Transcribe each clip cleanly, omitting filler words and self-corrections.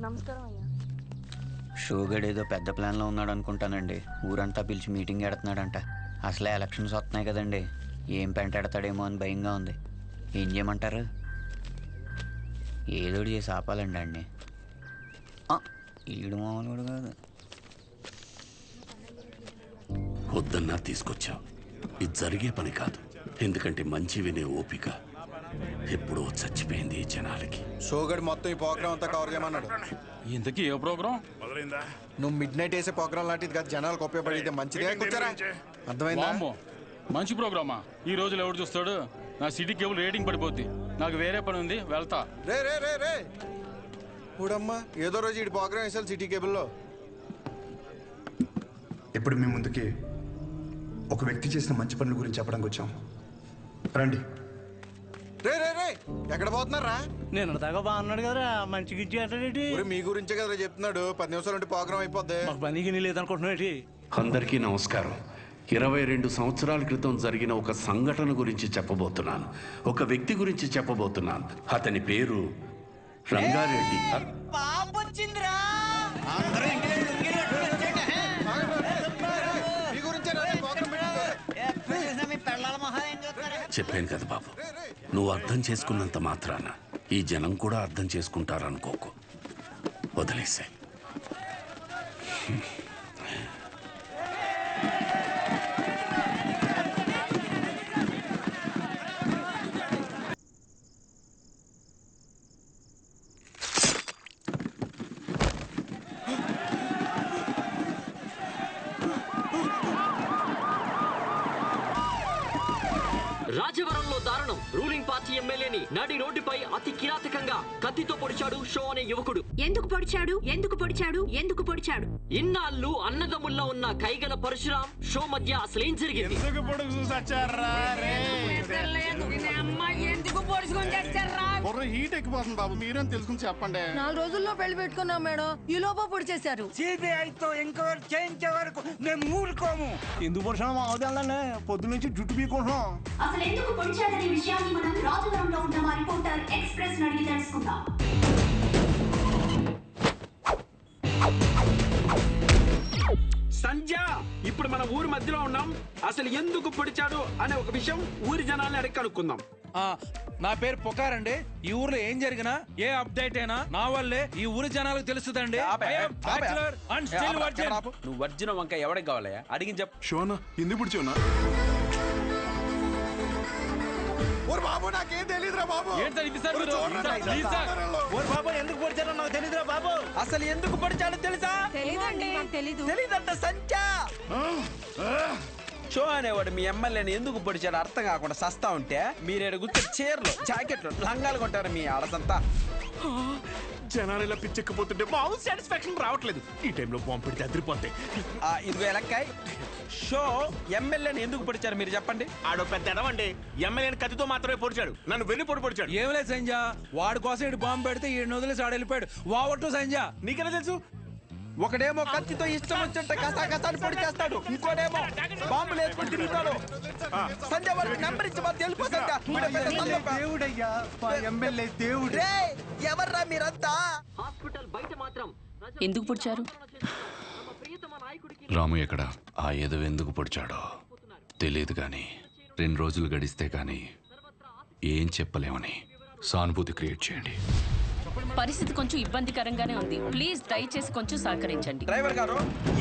నమస్కారం అయ్యా. షోగడ్ ఏదో పెద్ద ప్లాన్లో ఉన్నాడు అనుకుంటానండి. ఊరంతా పిలిచి మీటింగ్ ఎడుతున్నాడంట. అసలే ఎలక్షన్స్ వస్తున్నాయి కదండి, ఏం పెంటాడతాడేమో అని భయంగా ఉంది. ఏం చేయమంటారు? ఏదోటి చేసి ఆపాలండి అండి. ఈడు మామూలు కాదు. వద్దన్నా తీసుకొచ్చావు. ఇది జరిగే పని కాదు. ఎందుకంటే మంచి వినే ఓపిక ఎప్పుడో చచ్చిపోయింది ఈ జనాలకి. షోగడ్ మొత్తం ఈ ప్రోగ్రామ్ అంతా కవర్ చేయమన్నాడు. ఇంతకీ ఏ ప్రోగ్రామ్? నువ్వు మిడ్ నైట్ వేసే ప్రోగ్రామ్ లాంటిది కాదు, జనాలకు ఉపయోగపడితే మంచిదే. కూర్చోరా, అర్థమైందా? మంచి ప్రోగ్రామా? ఈ రోజులు ఎవడు చూస్తాడు? నా సిటీ కేబుల్ రేటింగ్ పడిపోద్ది. నాకు వేరే పని ఉంది, వెళ్తా. రే రే రే రే చూడమ్మా, ఏదో రోజు ఈ ప్రోగ్రామ్ వేసాలి సిటీ కేబుల్లో. ఇప్పుడు మీ ముందుకి ఒక వ్యక్తి చేసిన మంచి పనుల గురించి చెప్పడానికి వచ్చాం. రండి. రే రే రే ఎక్కడ పోతున్నారా? నేను దాకా బాగున్నాడు కదరా, మంచిగా ఇచ్చేటేటి. మీ గురించే కదా చెప్తున్నాడు. 10 నిమిషాలు ఉంటే ప్రోగ్రామ్ అయిపోద్ది. మాకు పనికి లేదనుకుంటున్నాడు. అందరికీ నమస్కారం. 22 సంవత్సరాల క్రితం జరిగిన ఒక సంఘటన గురించి చెప్పబోతున్నాను. ఒక వ్యక్తి గురించి చెప్పబోతున్నాను. అతని పేరు రంగారెడ్డి. చెప్పాను కదా బాబు, నువ్వు అర్థం చేసుకున్నంత మాత్రాన ఈ జనం కూడా అర్థం చేసుకుంటారనుకోకు. వదిలేసే. రాజవరంలో దారుణం. రూలింగ్ పార్టీ ఎమ్మెల్యేని నడి రోడ్డుపై అతి కిరాతకంగా కత్తితో పొడిచాడు షో అనే యువకుడు. ఎందుకు పొడిచాడు? ఇన్నాళ్ళు అన్నదమ్ముల్లో ఉన్న కైగల పరశురాం షో మధ్య అసలేం జరిగింది? హీట్ ఎక్కిపోతుంది బాబు, మీరేం తెలుసుకుని చెప్పండి. 4 రోజుల్లో పెళ్లి పెట్టుకున్నాం మేడం, ఈ లోపల పొడి చేశారు. సిబిఐతో ఎంక్వైరీ చేయించే వరకు మేము ఊరుకోము. ఎందుకు పొడిచాము అవదండి, పొద్దు నుంచి జుట్టు పీకుంటున్నాం. అసలు ఎందుకు పొడిచాడనే విషయాన్ని మనం రాజవరంలో ఉన్న మా రిపోర్టర్ ఎక్స్ప్రెస్ అడిగి తెలుసుకుందాం. సంధ్య, ఇప్పుడు మన ఊరి మధ్యలో ఉన్నాం. అసలు ఎందుకు పొడిచాడు అనే ఒక విషయం ఊరి జనాల్ని అడిగి కనుక్కుందాం. నా పేరు పుకారండి. ఈ ఊర్లో ఏం జరిగినా ఏ అప్డేట్ అయినా నా వల్లే ఈ ఊరి జనాలకు తెలుస్తుందండి. నువ్వు వర్జిన వంకాయ ఎవరికి కావాలయ్యా? అడిగి చెప్పు. షోనా ఎందుకు పుడిచోనా? బాబు నాకేం తెలీదురా బాబు. బాబు ఎందుకు పొడిచారో నాకు తెలీదురా బాబు. అసలు ఎందుకు పొడిచాడో తెలుసా? తెలీదంట సంధ్య. షో అనేవాడు మీ ఎమ్మెల్యేని ఎందుకు పొడిచాడు అర్థం కాకుండా సస్తా ఉంటే మీరేడు గుర్తు చీరలు, జాకెట్లు, లంగాలు కొట్టారు మీ ఆడసంతా. జనాలు ఇలా పిచ్చెక్కిపోతుంటే మామూలు సాటిస్ఫాక్షన్ రావట్లేదు. ఈ టైంలో బాంబు పెడితే అదిరిపోతాయి. ఇదిగో ఎలక్కాయ్, షో ఎమ్మెల్యేని ఎందుకు పొడిచారు మీరు చెప్పండి. ఆడో పెద్ద ఎడవండి. ఎమ్మెల్యేని కత్తితో మాత్రమే పొడిచాడు, నన్ను వెన్ను పొడిచాడు. ఏం లేదు సంజ, వాడి కోసం ఇటు బాంబు పెడితే ఈ వదిలేసి ఆడ వెళ్ళిపోయాడు. వావట్టు సంజ. నీకెలా తెలుసు? ఒకడేమో కత్తితో ఇష్టం వచ్చినట్టు కసాకసాలు పొడి చేస్తాడు, ఇంకోడేమో బాంబులు వేసుకొని తిరుగుతాడు. సంజయ్ వారికి నెంబర్ ఇచ్చి మా తెలుపు దేవుడయ్యా, ఎమ్మెల్యే దేవుడు. ఎవర్రా మీరంతా? హాస్పిటల్ బయట మాత్రం ఎందుకు పొడిచారు? రాము ఎక్కడ? ఆ ఎదవ ఎందుకు పొడిచాడో తెలియదు కానీ 2 రోజులు గడిస్తే కానీ ఏం చెప్పలేమని సానుభూతి క్రియేట్ చేయండి. పరిస్థితి కొంచెం ఇబ్బందికరంగానే ఉంది. ప్లీజ్ దయచేసి కొంచెం సహకరించండి. డ్రైవర్ గారు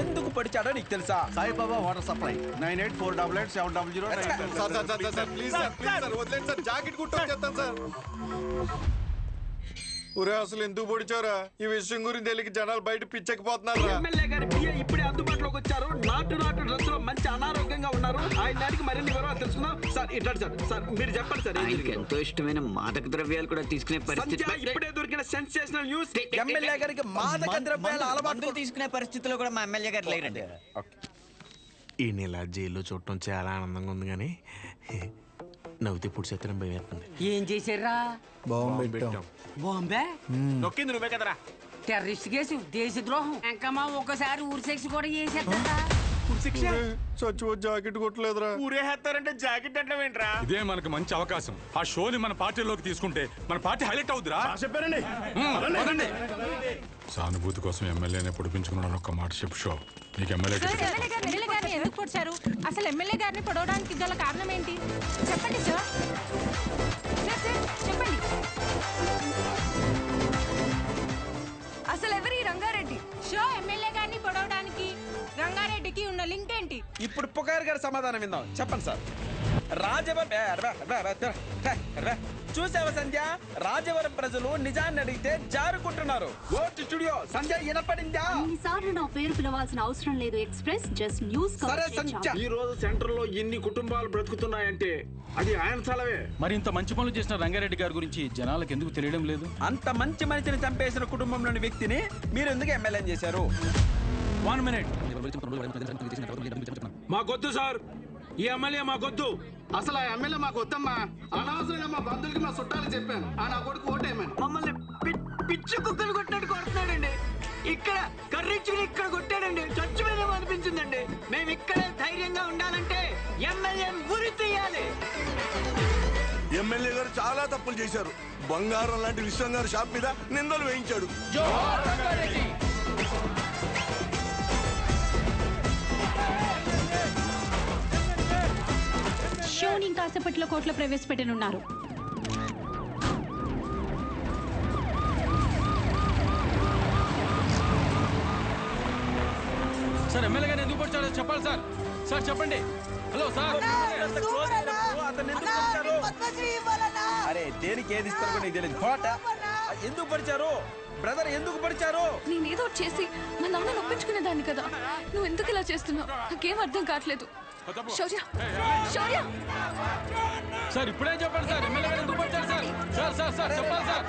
ఎందుకు పొడిచాడో నీకు తెలుసా? Saibaba water supply 98488700. Please sir వదిలేండి సార్, జాకెట్ కుట్టు చెప్తాను సార్. ఊరే అసలు ఎందుకు పొడిచారా? ఈ విషయం గురించి తెలియక జనాలు బయట పిచ్చెక్కిపోతున్నారు. ఎమ్మెల్యే గారి పిఏ ఇప్పుడే అందుబాటులోకి వచ్చారు. నాటు డ్రెస్ లో మంచి అనారోగ్యంగా ఉన్నారు. ఆయన దానికి మరిన్ని వివరాలు తెలుసుకుందాం. సార్ ఇట్లా సార్ మీరు చెప్పండి సార్. ఎంతో ఇష్టమైన మాదక ద్రవ్యాలు కూడా తీసుకునే పరిస్థితి. ఇప్పుడే దొరికిన సెన్సేషనల్ న్యూస్. ఎమ్మెల్యే గారికి మాదక ద్రవ్యాల అలవాటు తీసుకునే పరిస్థితిలో కూడా మా ఎమ్మెల్యే గారు లేరండి. ఈ నెల జైల్లో చూడటం చాలా ఆనందంగా ఉంది కానీ నవ్వుతే పుడి చేతనం భయపడుతుంది. ఏం చేశారా? బాంబే నొక్కింది నువ్వే కదరా. టెర్రరిస్ట్ కేసు, దేశద్రోహం, ఇంకా ఒక్కసారి ఊరి సెక్స్ కూడా చేసేస్తా. శిక్ష చచ్చి జాకెట్ కొట్టలేదురా. ఊరేస్తారంటే జాకెట్ అంటే ఏంట్రా? ఇదే మనకు మంచి అవకాశం. ఆ షోని మన పార్టీలోకి తీసుకుంటే మన పార్టీ హైలైట్ అవుద్దిరా. చెప్పారండి. సానుభూతి కోసం ఎమ్మెల్యేనే పొడిపించుకున్నాను. ఒక్క మాట చెప్పు షో. నీకు ఎమ్మెల్యే గారిని ఎందుకు పొడిచారు? అసలు ఎమ్మెల్యే గారిని పొడవడానికి గల కారణం ఏంటి? చెప్పండి సార్. చెప్పండి. అసలు ఎవరి రంగారెడ్డి? షో ఎమ్మెల్యే గారిని పొడవడానికి రంగారెడ్డికి ఉన్న లింక్ ఏంటి? ఇప్పుడు పుకారు గారి సమాధానం విందాం. చెప్పండి సార్. చూసావా సంధ్య, రాజవరం ప్రజలు నిజాన్ని అడిగితే జారుకుంటున్నారు. స్టూడియో సంధ్య వినపడిందా? ఇన్నిసార్లు నా పేరు పిలవాల్సిన అవసరం లేదు. ఎక్స్ప్రెస్ జస్ట్ న్యూస్ సరే సంధ్య. ఈ రోజు సెంటర్ లో ఎన్ని కుటుంబాలు బ్రతుకుతున్నాయంటే అది ఆయన చలవే. మరి ఇంత మంచి పనులు చేసిన రంగారెడ్డి గారి గురించి జనాలకు ఎందుకు తెలియడం లేదు? అంత మంచి మనిషిని చంపేసిన కుటుంబంలోని వ్యక్తిని మీరు ఎందుకు ఎమ్మెల్యే చేశారు? 1 minute. మాకొద్దు సార్, ఈ ఎమ్మెల్యే మాకొద్దు. అసలు ఆ ఎమ్మెల్యే మాకు వద్దమ్మా. అనవసరంగా మా బంధువులకి మా చుట్టాలు చెప్పాను. ఆ నా కొడుకు ఓటేయమని మమ్మల్ని పిచ్చి కుక్కలు కొట్టినట్టు కొడుతున్నాడండి. ఇక్కడ కర్రించుకుని ఇక్కడ కొట్టాడండి. చచ్చిపోయినా అనిపించిందండి. మేము ఇక్కడే ధైర్యంగా ఉండాలంటే ఎమ్మెల్యే ఉరి తీయాలి. ఎమ్మెల్యే గారు చాలా తప్పులు చేశారు. బంగారం లాంటి విశ్వం గారు షాప్ మీద నిందలు వేయించాడు. షోని కాసేపట్లో కోర్టులో ప్రవేశపెట్టనున్నారు. సార్ ఎమ్మెల్యే గారిని ఎందుకు పొడిచారో చెప్పాలి సార్. సార్ చెప్పండి. Hello sir. అరే దేనికి ఏది ఇస్తారు కూడా నీకు తెలియదు. ఎందుకు పడిచారు బ్రదర్? ఎందుకు పడిచారు? నేనేదో చేసి మా నాన్న నొప్పించుకునేదాన్ని కదా. నువ్వు ఎందుకు ఇలా చేస్తున్నావు? నాకేం అర్థం కావట్లేదు. శౌర్య, శౌర్య. సార్ ఇప్పుడే చెప్పండి సార్. ఎమ్మెల్యే గారు ఎందుకు పడిచారు సార్? సార్ సార్ సార్ చెప్పాలి సార్.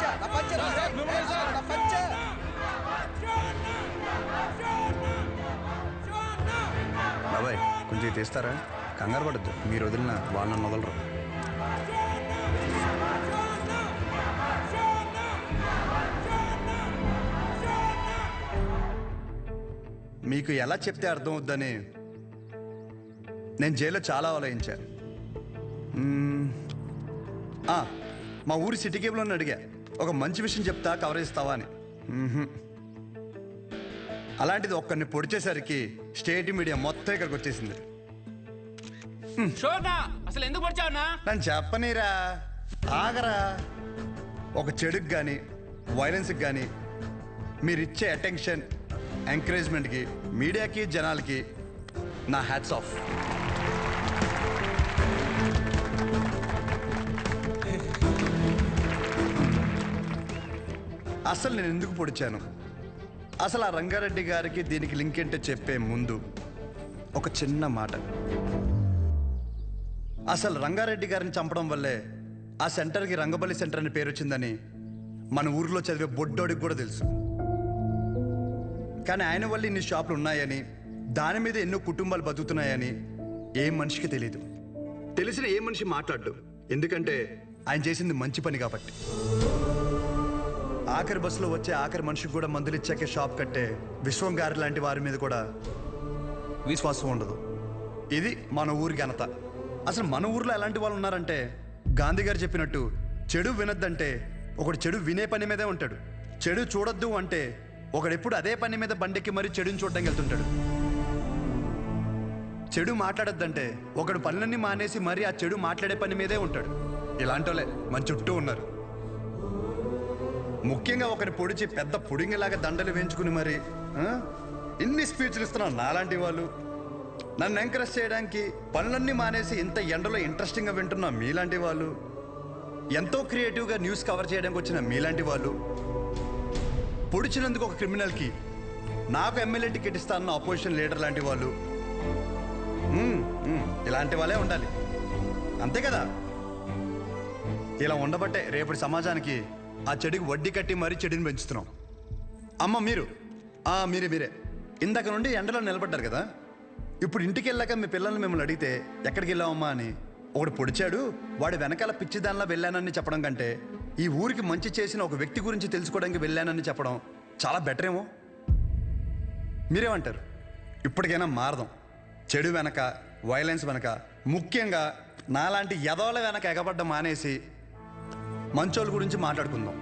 బాబాయ్ కొంచెం తీస్తారా? కంగారు పడద్దు. మీరు వదిలిన వాళ్ళని వదలరు. మీకు ఎలా చెప్తే అర్థం అవుద్దని నేను జైల్లో చాలా ఆలోచించా. మా ఊరి సిటీ కేబుల్ని అడిగా, ఒక మంచి విషయం చెప్తా కవరేజ్ ఇస్తావా అని. అలాంటిది ఒక్కరిని పొడిచేసరికి స్టేట్ మీడియా మొత్తం ఇక్కడికి వచ్చేసింది. అసలు ఎందుకు పడిచావునా? నన్ను చెప్పనీరా, ఆగరా. ఒక చెడుకు కానీ వైలెన్స్కి కానీ మీరిచ్చే అటెన్షన్, ఎంకరేజ్మెంట్కి మీడియాకి జనాలకి నా హ్యాట్స్ ఆఫ్. అసలు నేను ఎందుకు పొడిచాను, అసలు ఆ రంగారెడ్డి గారికి దీనికి లింక్ ఏంటో చెప్పే ముందు ఒక చిన్న మాట. అసలు రంగారెడ్డి గారిని చంపడం వల్లే ఆ సెంటర్కి రంగబలి సెంటర్ అని పేరు వచ్చిందని మన ఊరిలో చదివే బొడ్డోడికి కూడా తెలుసు. కానీ ఆయన వల్ల ఇన్ని షాపులు ఉన్నాయని, దాని మీద ఎన్నో కుటుంబాలు బతుకుతున్నాయని ఏ మనిషికి తెలియదు. తెలిసిన ఏ మనిషి మాట్లాడు, ఎందుకంటే ఆయన చేసింది మంచి పని కాబట్టి. ఆఖరి బస్సులో వచ్చే ఆఖరి మనిషికి కూడా మందులు ఇచ్చాకే షాప్ కట్టే విశ్వం గారి లాంటి వారి మీద కూడా విశ్వాసం ఉండదు. ఇది మన ఊరి ఘనత. అసలు మన ఊర్లో ఎలాంటి వాళ్ళు ఉన్నారంటే, గాంధీ గారు చెప్పినట్టు చెడు వినొద్దంటే ఒకడు చెడు వినే పని మీదే ఉంటాడు. చెడు చూడొద్దు అంటే ఒకడెప్పుడు అదే పని మీద బండెక్కి మరీ చెడుని చూడడానికి వెళ్తుంటాడు. చెడు మాట్లాడొద్దంటే ఒకడు పనులన్నీ మానేసి మరీ ఆ చెడు మాట్లాడే పని మీదే ఉంటాడు. ఇలాంటి వాళ్ళే మన చుట్టూ ఉన్నారు. ముఖ్యంగా ఒకరి పొడిచి పెద్ద పొడింగిలాగా దండలు వేయించుకుని మరి ఇన్ని స్పీచ్లు ఇస్తున్నారు నాలాంటి వాళ్ళు. నన్ను ఎంకరేజ్ చేయడానికి పనులన్నీ మానేసి ఇంత ఎండలో ఇంట్రెస్టింగ్గా వింటున్న మీలాంటి వాళ్ళు, ఎంతో క్రియేటివ్గా న్యూస్ కవర్ చేయడానికి వచ్చిన మీలాంటి వాళ్ళు, పొడిచినందుకు ఒక క్రిమినల్కి నాకు ఎమ్మెల్యే టికెట్ ఇస్తానన్న అపోజిషన్ లీడర్ లాంటి వాళ్ళు, ఇలాంటి వాళ్ళే ఉండాలి. అంతే కదా? ఇలా ఉండబట్టే రేపటి సమాజానికి ఆ చెడుకి వడ్డీ కట్టి మరీ చెడుని పెంచుతున్నాం. అమ్మ మీరే ఇందాక నుండి ఎండలో నిలబడ్డారు కదా. ఇప్పుడు ఇంటికి వెళ్ళాక మీ పిల్లల్ని మిమ్మల్ని అడిగితే ఎక్కడికి వెళ్ళావమ్మా అని, ఒకడు పొడిచాడు వాడి వెనకాల పిచ్చిదానిలా వెళ్ళానని చెప్పడం కంటే ఈ ఊరికి మంచి చేసిన ఒక వ్యక్తి గురించి తెలుసుకోవడానికి వెళ్ళానని చెప్పడం చాలా బెటర్ ఏమో. మీరేమంటారు? ఇప్పటికైనా మారదాం. చెడు వెనక, వైలెన్స్ వెనక, ముఖ్యంగా నాలాంటి ఎదవల వెనక ఎగబడ్డ మానేసి మంచోళ్ళ గురించి మాట్లాడుకుందాం.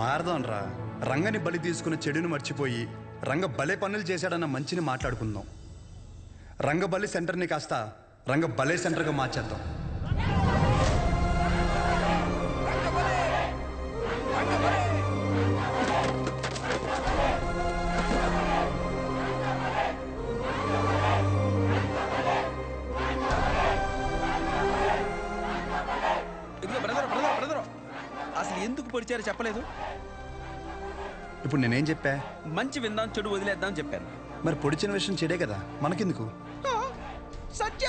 మారదాం రా. రంగని బలి తీసుకున్న చెడుని మర్చిపోయి రంగ భలే పనులు చేశాడన్న మంచిని మాట్లాడుకుందాం. రంగబలి సెంటర్ని కాస్త రంగ భలే సెంటర్గా మార్చేద్దాం. ఇదిగో బ్రదర్, అసలు ఎందుకు పొడిచారో చెప్పలేదు. ఇప్పుడు నేనేం చెప్పా? మంచి విందాం, చెడు వదిలేద్దాం చెప్పాను. మరి పొడిచిన విషయం చెడే కదా, మనకెందుకు? సత్య!